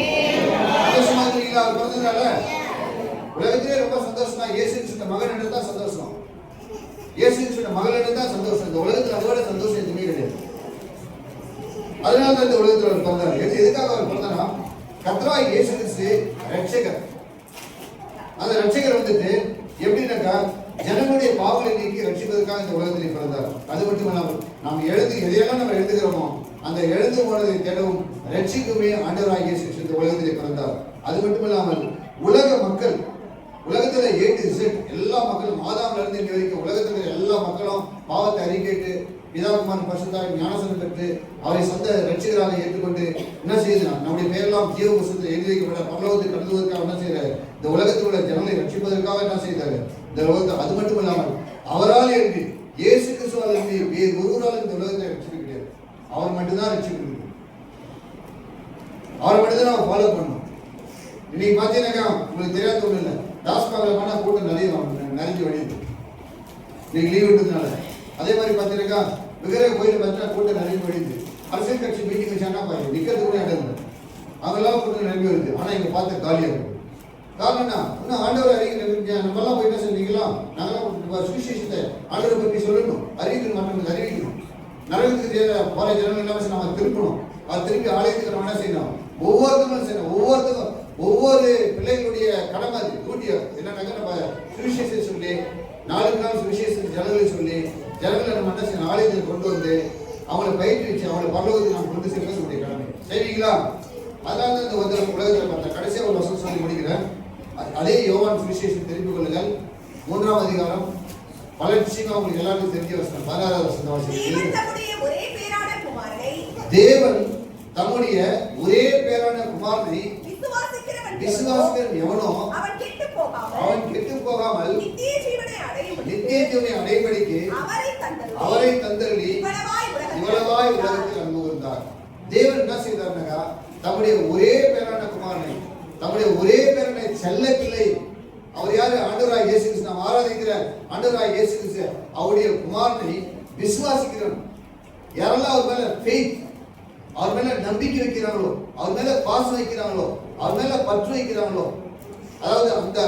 சந்தோஷமா இருக்கீங்களா? அவர் பிறந்ததால உலகத்திலே ரொம்ப சந்தோஷமா இயேசு கிறிஸ்துடைய மகன் என்று தான் சந்தோஷம். இயேசு கிறிஸ்துடைய மகன் என்று தான் சந்தோஷம். இந்த உலகத்தில் அதோட சந்தோஷம் எதுவுமே கிடையாது. அதனால தான் இந்த உலகத்தில் அவர் பிறந்தார். எதுக்காக அவர் பிறந்தாரா? கர்த்தராகிய இயேசு கிறிஸ்து ரட்சகர். அந்த ரட்சகர் வந்துட்டு எப்படின்னாக்கா ஜனங்களுடைய பாவங்களை நீக்கி ரட்சிப்பதற்காக இந்த உலகத்தில் பிறந்தார். அது மட்டும் இல்லாமல் நாம் எதையெல்லாம் நம்ம எழுதுகிறோமோ அந்த எழுந்து போனதை தேடவும் ரட்சிக்குமே ஆண்டவராகிய இயேசு கிறிஸ்து இந்த உலகத்திலே பிறந்தார். அது மட்டும் இல்லாமல் உலக மக்கள், உலகத்துல A to Z எல்லா மக்களும், ஆதாம்ல இருந்து இங்க வரைக்கும் உலகத்துல எல்லா மக்களும் பாவத்தை அறிக்கையிட்டு பிதாகுமாரன் பரிசுத்தாவின் ஞானஸ்நானம் பெற்று அவரை சொந்த ரட்சகராக ஏற்றுக்கொண்டு என்ன செய்யலாம்? நம்முடைய பேரெல்லாம் ஜீவ புஸ்தகத்தில் எழுதி வைக்கப்பட்ட பரலோகத்தில் கடந்துவதற்காக என்ன செய்யறாரு? இந்த உலகத்தில் உள்ள ஜனங்களை ரட்சிப்பதற்காக என்ன செய்தாரு? இந்த உலகத்தை. அது மட்டும் இல்லாமல் அவரால் என்று இயேசு கிறிஸ்துவால் என்று வேறு ஒருவரால் இந்த உலகத்தை ரட்சிக்க கிடையாது. அவர் மட்டும்தான் ரட்சிக்க முடியும். அவரை மட்டும்தான் நம்ம ஃபாலோ பண்ணணும். இன்னைக்கு பார்த்தீங்கன்னாக்கா உங்களுக்கு தெரியாத ஒன்றும் இல்லை, டாஸ்மாகில் போனால் கூட்டம் நிறைஞ்சு வழியுது. இன்னைக்கு லீவ் விட்டதுனால. அதே மாதிரி பார்த்தீங்கன்னாக்கா விக்கிரக கோயிலில் பார்த்தா கூட்டம் நிறைஞ்சு வழியுது. அரசியல் கட்சி மீட்டிங் வச்சாங்கன்னா பாருங்க நிற்கிறது கூட இடம் இல்லை. அவங்கெல்லாம் கூட்டம் நிரம்பி வருது. ஆனால் இங்கே பார்த்து காலியாக இருக்கு. காரணம் என்ன? இன்னும் ஆண்டவர் அறிவிக்க நம்மெல்லாம் போய் என்ன செஞ்சீங்களா? நாங்களாம் சுவிசேஷத்தை ஆண்டவரை பற்றி சொல்லணும், அறிவிக்கணும், மற்றவங்களுக்கு அறிவிக்கணும். நரகத்துக்கு போற ஜனங்கள் என்ன நம்ம திருப்பணும். அது திருப்பி ஆலயத்துக்கு நம்ம என்ன செய்யணும்? ஒவ்வொருத்தரும் செய்யணும். ஒவ்வொரு பிள்ளைகளுடைய கடமை அது, டியூட்டியா என்னன்னாக்கா நம்ம சுவிசேஷம் சொல்லி 4 நாள் சுவிசேஷம் ஜனங்களை சொல்லி ஜனங்களை நம்ம என்ன செய்யணும்? ஆலயத்தில் கொண்டு வந்து அவங்களை பயிற்றுவிச்சு அவங்களை பரலோகத்துக்கு நாம் கொண்டு சேர்க்க நம்முடைய கடமை. செய்வீங்களா? அதனால தான் இந்த உலகத்தில் பார்த்தா கடைசியாக ஒரு வசனம் சொல்லி முடிக்கிறேன். அதே யோவான் சுவிசேஷம் தெரிந்து கொள்ளுங்கள் 3ஆம் அதிகாரம் பலட்சியமா உங்களுக்கு எல்லாருக்கும் தெரிஞ்ச வசனம் 16வது வசனம் தேவன் தம்முடைய ஒரே பேரான குமாரனை விசுவாசிக்கிறவன் எவனோ அவன் கெட்டு போகாமல் நித்திய ஜீவனை அடையும்படிக்கு அவரை தந்தருளி இவ்வளவாய் உலகத்தில் அன்பு கூர்ந்தார். தேவன் என்ன செய்தார்னாக்கா தம்முடைய ஒரே பேரான குமாரனை, தம்முடைய ஒரே பேரான செல்ல பிள்ளை, அவர் யாரு? ஆண்டவராகிய இயேசு கிறிஸ்து. நாம் ஆராதிக்கிற ஆண்டவராகிய இயேசு கிறிஸ்து அவருடைய குமாரனை விசுவாசிக்கிறோம். யாரெல்லாம் அவர் மேல ஃபெய்த், அவர் மேல நம்பிக்கை வைக்கிறாங்களோ, அவர் மேல பாசம் வைக்கிறாங்களோ, அவர் மேல பற்று வைக்கிறாங்களோ, அதாவது அந்த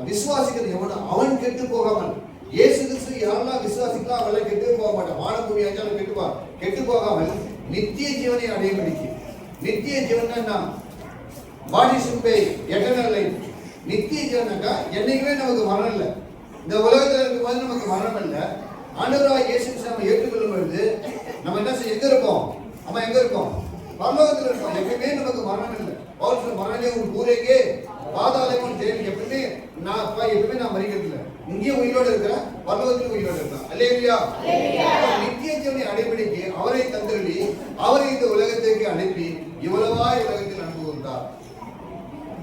விசுவாசிக்கிறது எவனோ அவன் கெட்டு போகாமல், இயேசு கிறிஸ்து யாரெல்லாம் விசுவாசிக்கலாம் அவெல்லாம் கெட்டு போக மாட்டான். வானபூமி ஆச்சாலும் கெட்டு போகாமல் நித்திய ஜீவனை அடையும்படிக்கு. நித்திய ஜீவன்னா வாட் இஸ் பே எட்டர்னல் லைஃப். நித்திய ஜீவனாக்கா என்னைக்குமே நமக்கு மரணம் இல்லை. இந்த உலகத்தில் இருக்கும்போது நமக்கு மரணம் இல்லை. ஆண்டவராகிய இயேசு கிறிஸ்து நம்ம ஏற்றுக்கொள்ளும் பொழுது நம்ம என்ன செய்ய எங்க இருக்கோம்? நம்ம எங்க இருக்கோம்? பரலோகத்தில் இருக்கோம். எப்பவுமே நமக்கு மரணம் இல்லை. பவுல் மரணே உன் கூரைக்கே பாதாளமும் தேடி எப்பவுமே நான் மறிக்கிறது இல்லை. இங்கேயும் உயிரோடு இருக்கிறேன், பரலோகத்திலும் உயிரோடு இருக்கிறேன். அல்லேலூயா. நித்திய ஜீவனை அடைபடிக்கு அவரை தந்தருளி அவரை இந்த உலகத்திற்கு அனுப்பி இவ்வளவாய் உலகத்தில் அன்பு கூர்ந்தார்.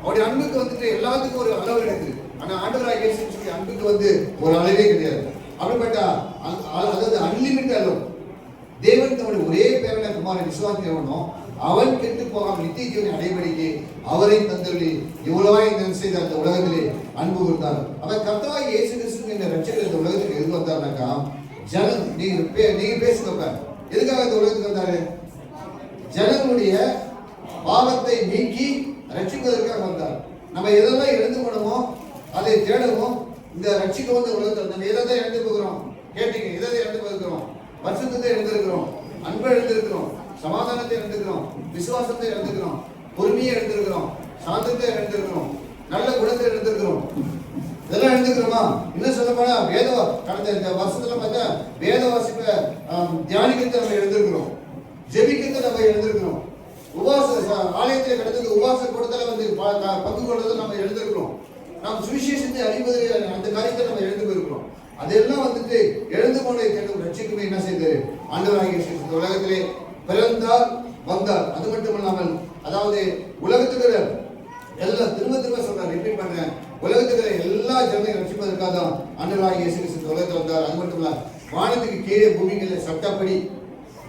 அவருடைய அன்புக்கு வந்துட்டு எல்லாத்துக்கும் ஒரு அளவு இருக்குது. ஆனா ஆண்டவராகிய இயேசு கிறிஸ்துவின் அன்புக்கு வந்து ஒரு அளவே கிடையாது. அப்படிப்பட்ட அதாவது அன்லிமிட்டட் அளவு. தேவன் தம்முடைய ஒரே பேரான குமாரனை விசுவாசிக்கிறவனோ அவன் கெட்டு போகாமல் நித்திய ஜீவனை அடைபடிக்கு அவரை தந்தருளி இவ்வளவாய் செய்த அந்த உலகத்திலே அன்பு கூர்ந்தார். அவன் கர்த்தராகிய இயேசு கிறிஸ்து என்ற ரட்சகர் இந்த உலகத்துக்கு எது வந்தார்னாக்கா ஜனம் நீங்க பேசுங்க. எதுக்காக இந்த உலகத்துக்கு வந்தாரு? ஜனங்களுடைய பாவத்தை நீக்கி ரட்சிப்பதற்காக வந்தார். நம்ம எதெல்லாம் இழந்து போனோமோ அதை தேடவும் இந்த ரட்சிக்கவும் இந்த உலகத்தில் நம்ம எதை இழந்து போகிறோம் கேட்டீங்க? எதை இழந்து போகிறோம்? பரிசுத்தத்தை இழந்திருக்கிறோம், அன்பை இழந்திருக்கிறோம், சமாதானத்தை இழந்திருக்கிறோம், விசுவாசத்தை இழந்திருக்கிறோம், பொறுமையை இழந்திருக்கிறோம், சாந்தத்தை இழந்திருக்கிறோம், நல்ல குணத்தை இழந்திருக்கிறோம். இதெல்லாம் இழந்திருக்கிறோமா? இன்னும் சொல்ல போனா கடந்த இந்த வருஷத்துல பார்த்தா வேத வாசிப்பை தியானிக்கிறத நம்ம இழந்திருக்கிறோம், ஜெபிக்கிறத நம்ம இழந்திருக்கிறோம், ஆலயத்தில் கிடந்தது உபவாச கூட்டத்தில் வந்து பங்கு கொள்றதை நம்ம எழுந்திருக்கிறோம், நாம் சுவிசேஷத்தை அறிவது அந்த காரியத்தை நம்ம எழுந்து போயிருக்கிறோம். அதெல்லாம் வந்துட்டு எழுந்து போனதை தேடும் ரட்சிக்குமே என்ன செய்தாரு? ஆண்டவராகிய இயேசு கிறிஸ்து உலகத்திலே பிறந்தார், வந்தார். அது மட்டும் இல்லாமல் அதாவது உலகத்துக்கு எல்லாம் திரும்ப சொல்றேன், ரிப்பீட் பண்றேன், உலகத்துக்கு எல்லா ஜனங்களையும் ரட்சிப்பதற்காக தான் ஆண்டவராகிய இயேசு கிறிஸ்து உலகத்தில் வந்தார். அது மட்டும் இல்ல வானத்துக்கு கீழே பூமிகளில் சட்டப்படி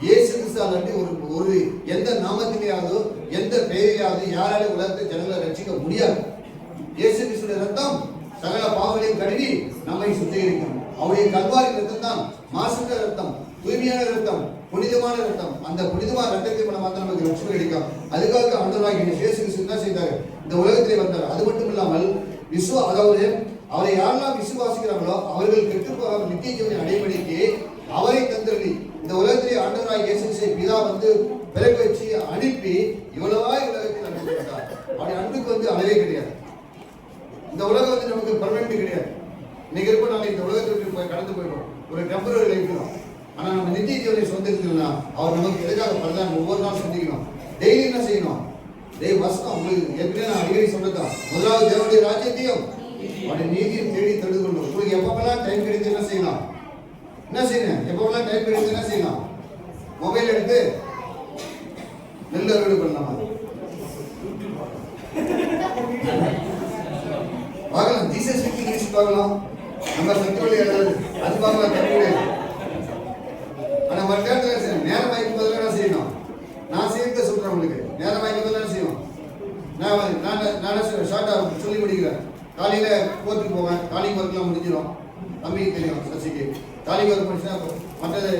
இயேசு கிறிஸ்து அல்லாட்டி ஒரு எந்த நாமத்திலேயாவது எந்த பெயரையாவது யாராலும் உலகத்தை ஜனங்களை ரட்சிக்க முடியாது. இயேசு கிறிஸ்துவின் ரத்தம் சகல பாவங்களையும் கழுவி நம்மை சுத்திகரிக்கும். அவருடைய கல்வாரி ரத்தம் தான் மாசற்ற ரத்தம், தூய்மையான ரத்தம், புனிதமான ரத்தம். அந்த புனிதமான ரத்தத்தை மூலமாக தான் நமக்கு ரட்சிப்பு கிடைக்கும். அதுக்காக ஆண்டவராகிய இயேசு கிறிஸ்து என்ன செய்தார்? இந்த உலகத்திலே வந்தார். அது மட்டும் இல்லாமல் அதாவது அவரை யாரெல்லாம் விசுவாசிக்கிறாங்களோ அவர்கள் கெட்டு போகாமல் நித்திய ஜீவனை அடைபடிக்கு அவரை தந்தருளி இந்த உலகத்திலே ஆண்டவராகிய இயேசு கிறிஸ்துவை பிதா வந்து பிறகு வச்சு அனுப்பி இவ்வளவாய் உலகத்தில் அனுப்பிவிட்டார். அவருடைய அன்புக்கு வந்து அளவே கிடையாது. இந்த உலகம் வந்து நமக்கு பர்மனெண்ட் கிடையாது. இன்னைக்கு இருப்ப நாளைக்கு இந்த உலகத்திற்கு போய் கடந்து போயிடும். ஒரு டெம்பரரி லைஃப் தான். ஆனா நம்ம நித்திய ஜீவனை சொந்தரிக்கணும்னா அவர் நமக்கு எதுக்காக பரதான் ஒவ்வொரு நாள் சந்திக்கணும். டெய்லி என்ன செய்யணும்? வசனம் உங்களுக்கு ஏற்கனவே நான் அடிக்கடி சொன்னதான். முதலாவது தேவனுடைய ராஜ்யத்தையும் அவருடைய நீதியை தேடி தெரிந்து கொள்ளணும். உங்களுக்கு எப்பப்பெல்லாம் டைம் கிடைத்து என்ன செய்யலாம்? என்ன செய்யணும்? எப்பப்பெல்லாம் டைம் கிடைத்து என்ன செய்யலாம்? மொபைல் எடுத்து நெல் அறுவடை பண்ணலாமா? பார்க்கலாம். ஜீசஸ் இங்கிலீஷ் பார்க்கலாம். நம்ம சத்துவலி அது பார்க்கலாம். தப்பு கிடையாது. ஆனா மற்ற நேரத்தில் நேரம் வாய்க்கும் போதெல்லாம் என்ன செய்யணும்? நான் செய்யறத சொல்றேன் உங்களுக்கு. நேரம் வாய்க்கும் போதெல்லாம் என்ன செய்யணும்? நான் ஷார்ட்டா சொல்லி முடிக்கிறேன். காலையில கோர்ட்டுக்கு போவேன். காலிங் ஒர்க்லாம் முடிஞ்சிடும். தம்பிக்கு தெரியும் சசிக்கு. காலிங் ஒர்க் முடிச்சுன்னா மற்றது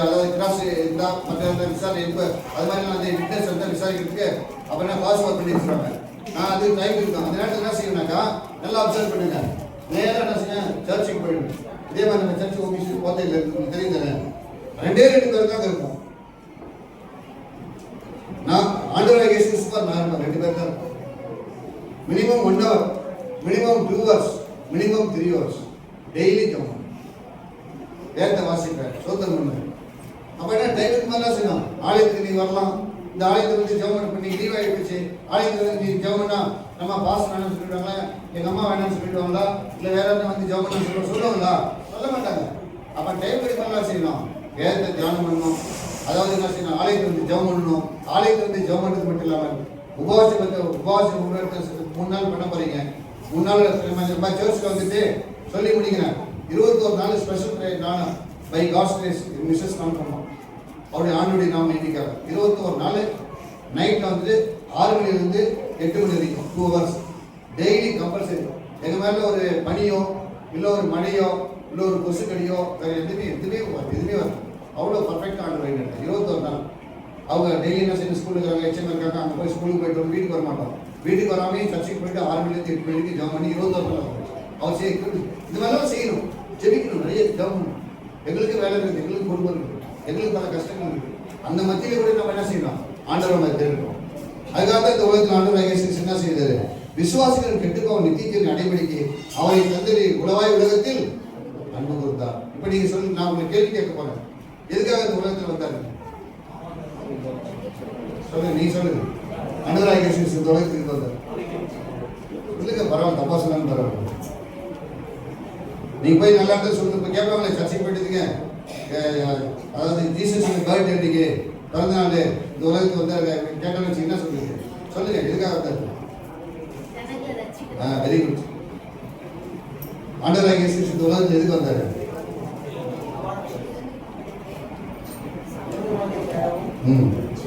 அதாவது கிராஸ் இருந்தால் மற்ற விசாரணை எப்போ அது மாதிரி அந்த விட்னஸ் வந்து விசாரிக்கிறதுக்கு அப்புறம் பாஸ் ஒர்க் பண்ணி வச்சுருவாங்க. நான் அது டைம் இருக்கும். அந்த நேரத்தில் என்ன செய்யணும்னாக்கா நல்லா அப்சர்வ் பண்ணுங்க. நேராக என்ன செய்ய சர்ச்சுக்கு போயிடுங்க. இதே மாதிரி நம்ம சர்ச் ஆஃபீஸுக்கு போத்தையில் இருக்கு தெரியும் தானே. 2 பேர் தான் இருக்கும். நான் ஆண்டவராகிய இயேசு கிறிஸ்துவால் நான் 2 பேர் தான் இருக்கும். Minimum 1 hour, minimum 2 hours, minimum 3 hours daily ஜெபம். வேதத்தை வாசிப்பேன், சோதனை பண்ணுவேன். அப்போ என்ன டைமுக்கு மேலே செய்யணும்? ஆலயத்துக்கு நீ வரலாம். இந்த ஆலயத்தை வந்து ஜெபம் பண்ணி லீவ் ஆகிடுச்சு. ஆலயத்தில் வந்து நீ ஜெபம்னா நம்ம பாஸ் வேணும்னு சொல்லிடுவாங்களா? எங்கள் அம்மா வேணும்னு சொல்லிடுவாங்களா? இல்லை வேற என்ன வந்து ஜெபம் பண்ண சொல்லுவாங்களா? சொல்ல மாட்டாங்க. அப்போ டைமுக்கு மேலே செய்யணும். வேதத்தை தியானம் பண்ணணும். அதாவது என்ன செய்யணும்? ஆலயத்தை வந்து ஜெபம் பண்ணணும். ஆலயத்தை வந்து ஜெபம் பண்ணுறது மட்டும் இல்லாமல் உபவாசம் 3 நாள் பண்ண போறீங்க. 3 நாள் சர்ச்சுக்கு வந்துட்டு சொல்லி முடிக்கிறேன். 21 நாள் ஸ்பெஷல் ப்ரேயர் நான் பை காட்ஸ் கிரேஸ் மிஸ்ஸஸ் நான் பண்ணோம். அவருடைய ஆண்டுடைய நாம எண்ணிக்காக 21 நாள் நைட்டில் வந்துட்டு 6 மணிலேருந்து 8 மணி வரைக்கும் 2 hours டெய்லி கம்பல்சரி. எங்கள் மேலே ஒரு பனியோ இல்லை ஒரு மழையோ இல்லை ஒரு கொசுக்கடியோ வேறு எதுவுமே வரும். அவ்வளோ பர்ஃபெக்டாக ஆண்டு வைக்கிட்டு 21 நாள். அவங்க டெய்லி என்ன செய்யணும்? ஸ்கூலுக்கு இருக்காங்க, எச்எம் இருக்காங்க. அங்கே போய் ஸ்கூலுக்கு போயிட்டு வந்து வீட்டுக்கு வர மாட்டோம். வீட்டுக்கு வராமே சர்ச்சுக்கு போயிட்டு 6 மணிலேருந்து 8 மணி வரைக்கும் ஜெபம் பண்ணி 21 நாள் அவர் இது மாதிரிலாம் செய்யணும். ஜெபிக்கணும், நிறைய ஜெபம் பண்ணணும். எங்களுக்கு வேலை இருக்குது, எங்களுக்கு குடும்பம் இருக்குது, எங்களுக்கு பல கஷ்டங்கள் இருக்குது. அந்த மத்தியில கூட நம்ம என்ன செய்யணும்? ஆண்டவரை நம்ம தெரிவிக்கணும். அதுக்காக தான் இந்த உலகத்தில் ஆண்டவர் இயேசு என்ன செய்தாரு? விசுவாசிகள் கெட்டுப்போம் நித்தியத்தின் அடைபடிக்கு அவரை தந்தரி உலவாய் உலகத்தில் அன்பு கொடுத்தார். இப்ப நீங்க சொல்லி நான் உங்களுக்கு கேள்வி கேட்க போறேன். எதுக்காக இந்த உலகத்தில் வந்தாரு? சொல்லுங்க, நீ சொல்லுங்க. ஆண்டவர் இயேசு இந்த உலகத்துக்கு வந்தார். இல்லைங்க, பரவாயில்ல, தப்பா சொன்னாலும் பரவாயில்ல. நீங்க போய் நல்லா இருந்தா சொல்லுங்க. இப்போ கேட்பாங்களே சர்ச்சைக்கு போயிட்டுங்க, அதாவது ஜீசஸ் பர்த்டே அன்னைக்கு பிறந்த நாள் இந்த உலகத்துக்கு வந்தாரு கேட்டாலும் வச்சு என்ன சொல்லுங்க? சொல்லுங்க, எதுக்காக வந்தாரு? Very good. ஆண்டவராகிய இயேசு இந்த உலகத்தில் எதுக்கு வந்தாரு?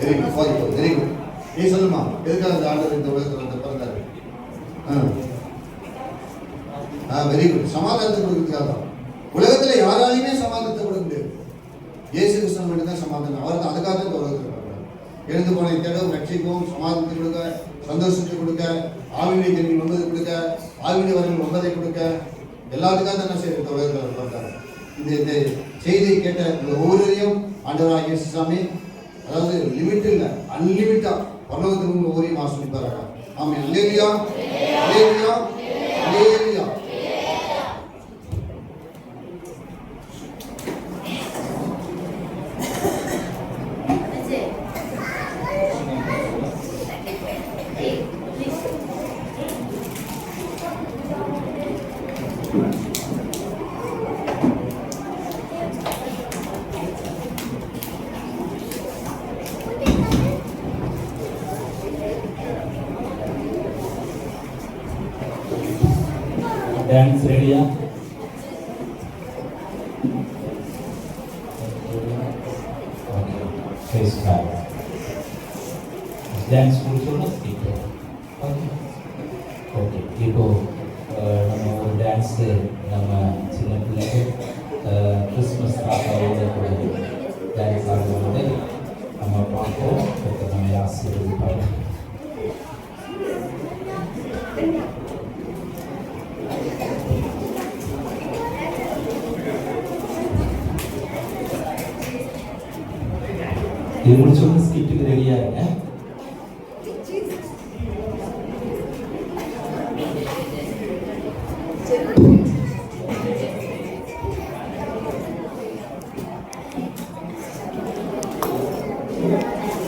Very good, very good. நீ சொல்லுமா, எதுக்காக அந்த ஆண்டவர் இந்த உலகத்தில் வந்து பிறந்தாரு? Very good. சமாதானத்தை கொடுக்கறதுக்காக. உலகத்துல யாராலையுமே சமாதானத்தை கொடுக்க முடியாது. இயேசு கிறிஸ்து மட்டும் தான் சமாதானம். அவர் தான் அதுக்காக தான் இந்த உலகத்தில் பிறந்தார். எழுந்து போன தேடவும் ரட்சிக்கவும் சமாதானத்தை கொடுக்க, சந்தோஷத்தை கொடுக்க, ஆவினை கல்வி 9 கொடுக்க, ஆவினை வரங்கள் 9 கொடுக்க, எல்லாத்துக்காக தான் என்ன செய்ய இந்த உலகத்தில் பிறந்தார். இந்த செய்தியை கேட்ட ஒவ்வொருவரையும் ஆண்டவராகிய இயேசு சாமி அதாவது லிமிட் இல்லை, அன்லிமிட்டா பரலோகத்துக்கு ஒவ்வொரு ஆசீர்வதிப்பாராக. ஆமென். அல்லேலூயா, அல்லேலூயா, அல்லேலூயா. டான்ஸ் ரெடியா? டான்ஸ் முடிச்சோன்னா ஸ்பீக்கர். ஓகே, இப்போ நம்ம ஒரு டான்ஸு நம்ம சின்ன பிள்ளைங்க கிறிஸ்மஸ் தாத்தாவோட டான்ஸ் ஆடுவதை நம்ம பார்ப்போம். கர்த்தர் நம்மை ஆசீர்வதிப்பார். இது முடிச்சோன்னு ஸ்கிட்டுக்கு ரெடியா இருங்க. சரி.